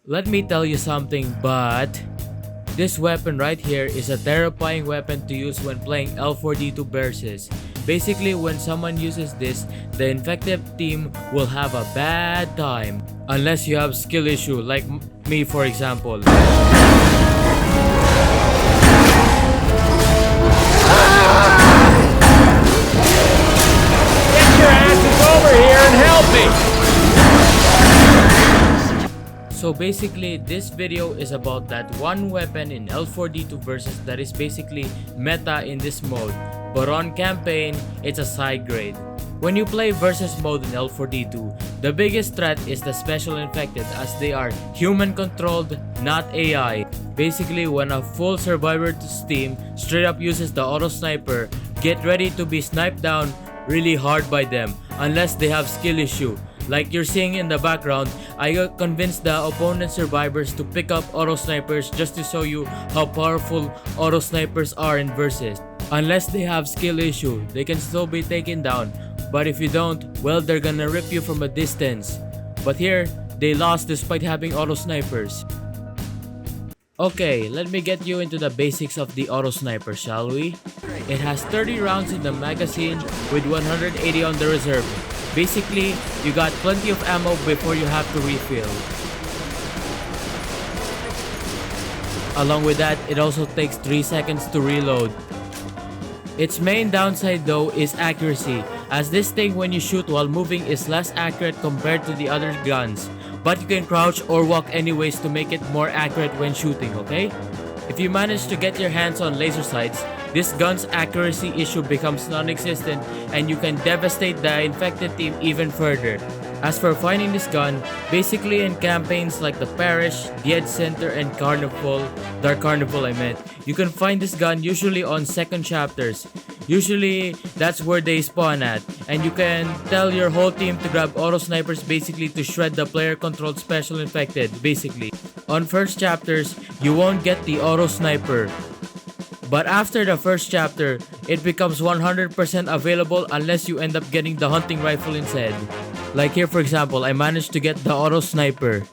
Let me tell you something, but this weapon right here is a terrifying weapon to use when playing L4D2 versus. Basically, when someone uses this, the infected team will have a bad time. Unless you have skill issue, like me for example. Get your asses over here and help me! So basically, this video is about that one weapon in L4D2 versus that is basically meta in this mode, but on campaign, it's a side grade. When you play versus mode in L4D2, the biggest threat is the Special Infected as they are human controlled, not AI. Basically, when a full survivor team straight up uses the auto sniper, get ready to be sniped down really hard by them unless they have skill issue. Like you're seeing in the background, I got convinced the opponent survivors to pick up auto snipers just to show you how powerful auto snipers are in versus. Unless they have skill issue, they can still be taken down. But if you don't, well, they're gonna rip you from a distance. But here, they lost despite having auto snipers. Okay, let me get you into the basics of the auto sniper, shall we? It has 30 rounds in the magazine with 180 on the reserve. Basically, you got plenty of ammo before you have to refill. Along with that, it also takes 3 seconds to reload. Its main downside though is accuracy, as this thing when you shoot while moving is less accurate compared to the other guns. But you can crouch or walk anyways to make it more accurate when shooting, okay? If you manage to get your hands on laser sights, this gun's accuracy issue becomes non-existent and you can devastate the infected team even further. As for finding this gun, basically in campaigns like the Parish, the Ed Center, and Carnival, Dark Carnival I meant, you can find this gun usually on second chapters. Usually, that's where they spawn at, and you can tell your whole team to grab auto snipers basically to shred the player-controlled Special Infected, basically. On first chapters, you won't get the auto sniper. But after the first chapter, it becomes 100% available unless you end up getting the hunting rifle instead. Like here for example, I managed to get the auto sniper.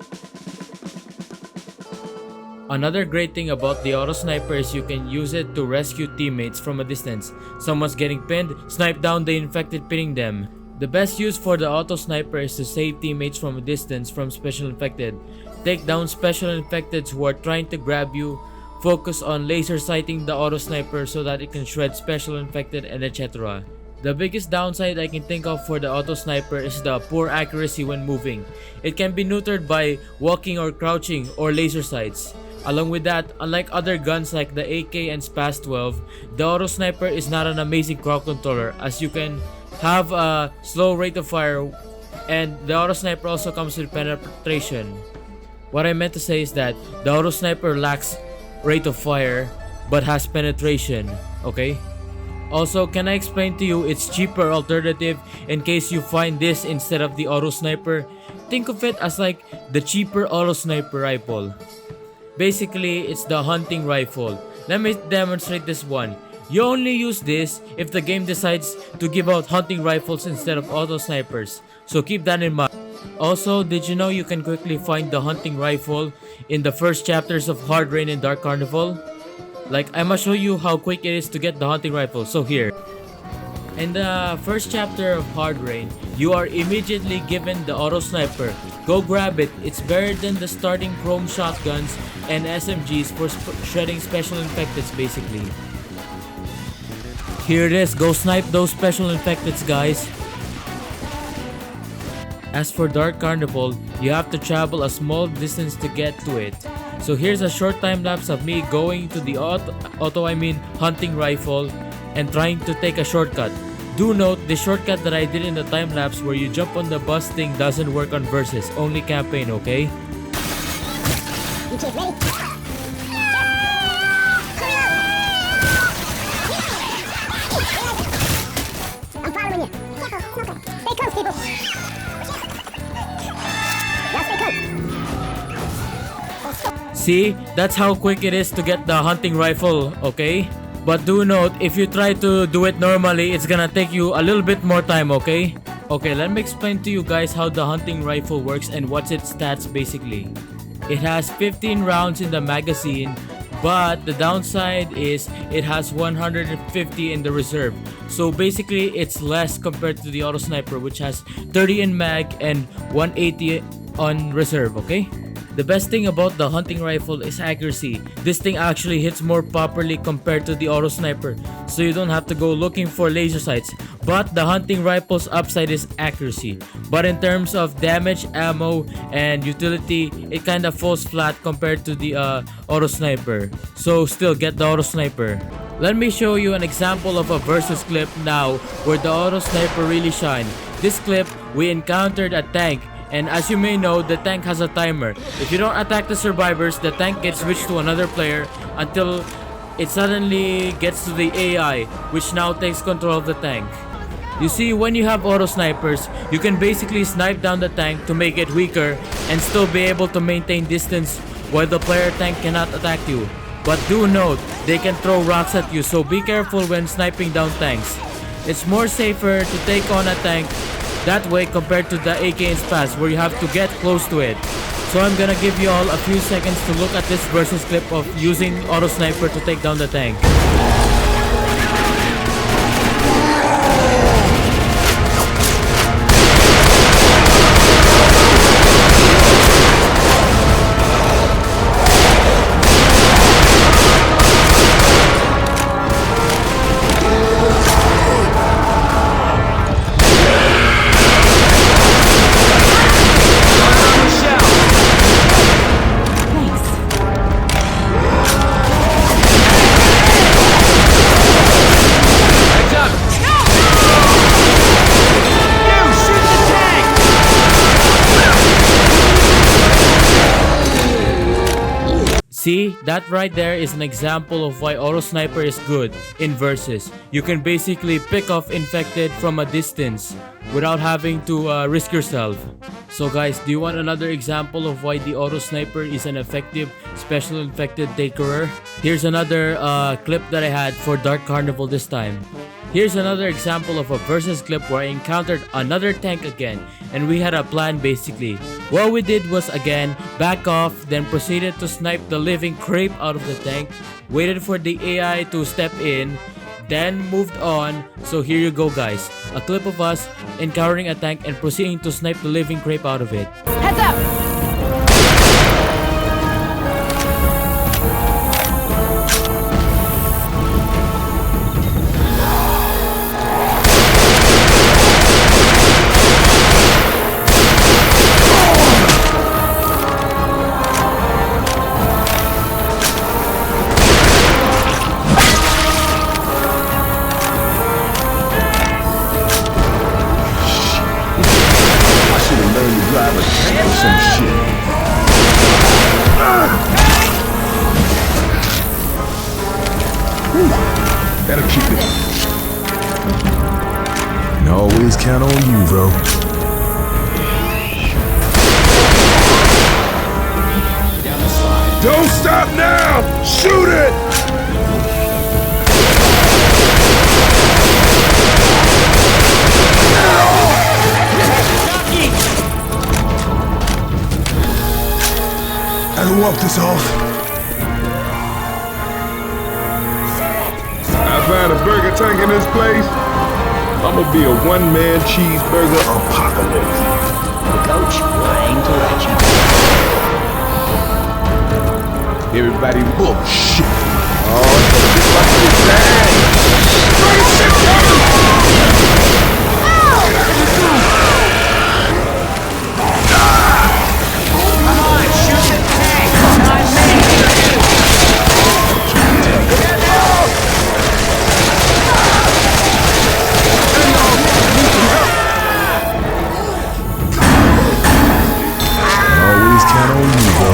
Another great thing about the auto sniper is you can use it to rescue teammates from a distance. Someone's getting pinned, snipe down the infected pinning them. The best use for the auto sniper is to save teammates from a distance from Special Infected. Take down Special Infecteds who are trying to grab you. Focus on laser sighting the auto sniper so that it can shred Special Infected and etc. The biggest downside I can think of for the auto sniper is the poor accuracy when moving. It can be neutered by walking or crouching or laser sights. Along with that, unlike other guns like the AK and SPAS 12, the auto sniper is not an amazing crowd controller as you can have a slow rate of fire and the auto sniper also comes with penetration. What I meant to say is that the auto sniper lacks rate of fire but has penetration, okay? Also, can I explain to you its cheaper alternative in case you find this instead of the auto sniper? Think of it as like the cheaper auto sniper rifle. Basically, it's the hunting rifle. Let me demonstrate this one. You only use this if the game decides to give out hunting rifles instead of auto snipers. So keep that in mind. Also, did you know you can quickly find the hunting rifle in the first chapters of Hard Rain and Dark Carnival? Like, I must show you how quick it is to get the hunting rifle, so here. In the first chapter of Hard Rain, you are immediately given the auto sniper. Go grab it, it's better than the starting chrome shotguns and SMGs for shredding Special Infecteds basically. Here it is, go snipe those Special Infecteds guys. As for Dark Carnival, you have to travel a small distance to get to it. So here's a short time lapse of me going to the hunting rifle and trying to take a shortcut. Do note, the shortcut that I did in the time lapse where you jump on the bus thing doesn't work on versus, only campaign, okay? You kids ready? I'm following you. Stay close, people. Now stay close. See, that's how quick it is to get the hunting rifle, okay? But do note, if you try to do it normally, it's gonna take you a little bit more time, okay? Okay, let me explain to you guys how the hunting rifle works and what's its stats basically. It has 15 rounds in the magazine, but the downside is it has 150 in the reserve. So basically it's less compared to the auto sniper, which has 30 in mag and 180 on reserve, okay? The best thing about the hunting rifle is accuracy. This thing actually hits more properly compared to the auto sniper, so you don't have to go looking for laser sights. But the hunting rifle's upside is accuracy. But in terms of damage, ammo, and utility, it kinda falls flat compared to the auto sniper. So still get the auto sniper. Let me show you an example of a versus clip now where the auto sniper really shine. This clip, we encountered a tank. And as you may know, the tank has a timer. If you don't attack the survivors, the tank gets switched to another player until it suddenly gets to the AI, which now takes control of the tank. You see, when you have auto snipers, you can basically snipe down the tank to make it weaker and still be able to maintain distance while the player tank cannot attack you. But do note, they can throw rocks at you, so be careful when sniping down tanks. It's more safer to take on a tank that way compared to the AK and Spaz where you have to get close to it. So I'm gonna give you all a few seconds to look at this versus clip of using auto sniper to take down the tank. See, that right there is an example of why auto sniper is good in versus. You can basically pick off infected from a distance without having to risk yourself. So guys, do you want another example of why the auto sniper is an effective special infected takeover? Here's another clip that I had for Dark Carnival this time. Here's another example of a versus clip where I encountered another tank again, and we had a plan basically. What we did was again back off, then proceeded to snipe the living creep out of the tank, waited for the AI to step in, then moved on. So here you go guys, a clip of us encountering a tank and proceeding to snipe the living creep out of it. Heads up! That'll keep it. Can always count on you, bro. Don't stop now! Shoot it! I don't walk this off. Find a burger tank in this place, I'ma be a one-man cheeseburger apocalypse. Coach, I ain't to let you. Everybody bullshit. Oh, this must be bad. Burger shit, Come on, shoot the tank. Not me. Always count on you, bro.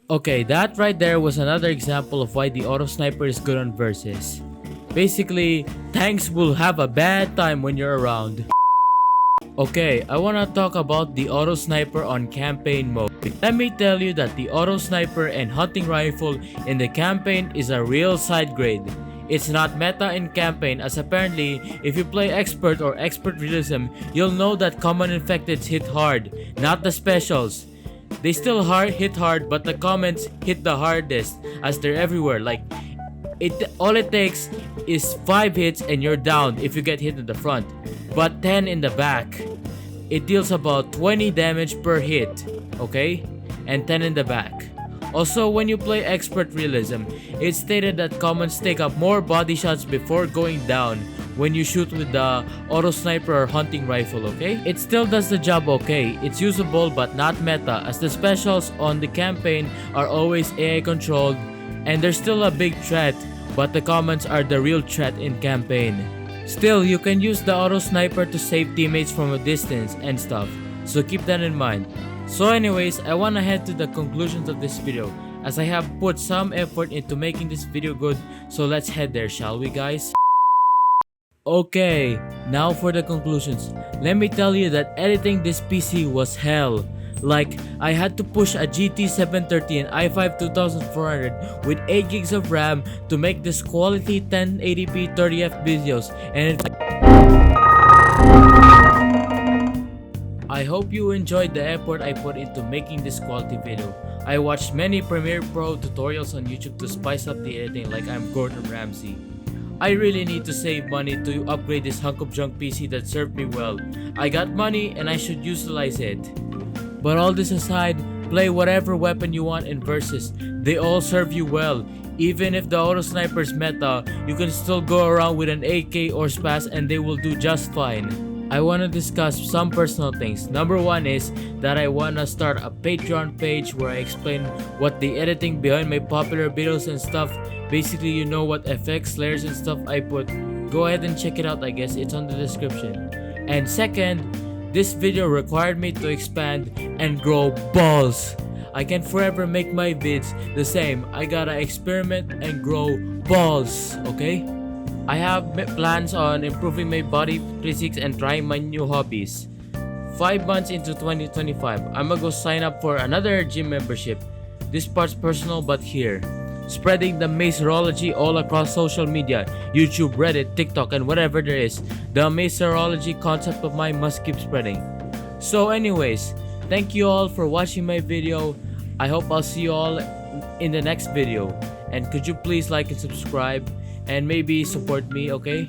Okay, that right there was another example of why the auto sniper is good on versus. Basically, tanks will have a bad time when you're around. Okay, I wanna talk about the auto sniper on campaign mode. Let me tell you that the auto sniper and hunting rifle in the campaign is a real side grade. It's not meta in campaign, as apparently if you play expert or expert realism, you'll know that common infecteds hit hard, not the specials. They still hit hard, but the commons hit the hardest as they're everywhere. Like all it takes is 5 hits and you're down if you get hit in the front, but 10 in the back. It deals about 20 damage per hit, okay? And 10 in the back. Also, when you play expert realism, it's stated that commons take up more body shots before going down when you shoot with the auto sniper or hunting rifle, okay? It still does the job okay. It's usable but not meta, as the specials on the campaign are always AI controlled and they're still a big threat, but the commons are the real threat in campaign. Still, you can use the auto sniper to save teammates from a distance and stuff, so keep that in mind. So anyways, I wanna head to the conclusions of this video, as I have put some effort into making this video good, so let's head there, shall we guys? Okay, now for the conclusions. Let me tell you that editing this PC was hell. Like, I had to push a GT 730 and i5 2400 with 8 gigs of RAM to make this quality 1080p 30f videos, and I hope you enjoyed the effort I put into making this quality video. I watched many Premiere Pro tutorials on YouTube to spice up the editing like I'm Gordon Ramsay. I really need to save money to upgrade this hunk of junk PC that served me well. I got money and I should utilize it. But all this aside, play whatever weapon you want in versus. They all serve you well. Even if the auto sniper's meta, you can still go around with an AK or SPAS and they will do just fine. I want to discuss some personal things. Number one is that I want to start a Patreon page where I explain what the editing behind my popular videos and stuff. Basically, you know what effects, layers and stuff I put. Go ahead and check it out, I guess it's on the description. And second, this video required me to expand and grow balls. I can forever make my vids the same. I gotta experiment and grow balls, okay? I have plans on improving my body physics and trying my new hobbies. 5 months into 2025, I'ma go sign up for another gym membership. This part's personal but here. Spreading the Macerology all across social media, YouTube, Reddit, TikTok, and whatever there is. The Macerology concept of mine must keep spreading. So anyways, thank you all for watching my video. I hope I'll see you all in the next video. And could you please like and subscribe and maybe support me, okay?